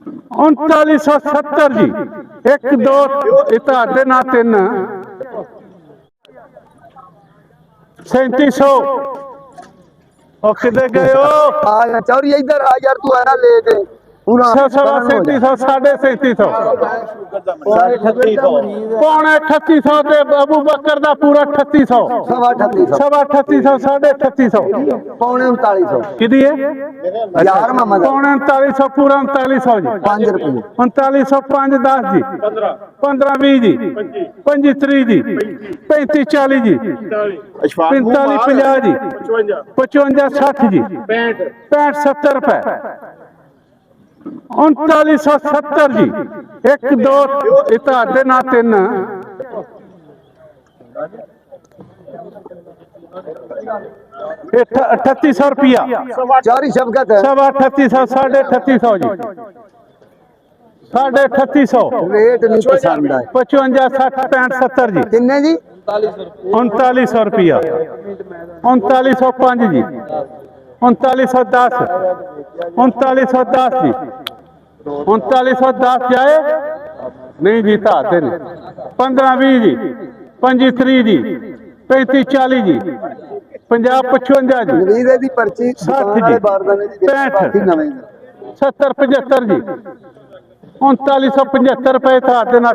3970 जी। 1 2 इतादे ना 3 3700 और किधर गए हो? आ चौरी इधर आ यार, तू आना लेट है पूरा 3700 3700 पौने 3800 ते अबू बकर दा पूरा 3800 सवा 3800 सवा 3800 3800 पौने 3900 किदी है यार मामा पौने 3900 पूरा 3900 जी 5 रुपए 3905 10 जी 15 20 जी 25 30 जी 35 40 जी 45 50 जी 55 60 जी 65 70 रुपए 3970 जी। 1 2 इतादे ना 3 3800 रुपया चौरी शबकत है सवा 3800 3800 जी 3800 रेट नहीं पसंद है 55 60 65 70 जी किन्ने जी 3900 रुपया 3905 जी 3910 3910 जी 3910 जाए नहीं जी ताते ने 15 20 जी 25 30 जी 35 40 जी 50 55 जी नवीद दी पर्ची 60 जी 65 नवे 70 75 जी 3975 रुपए था दिन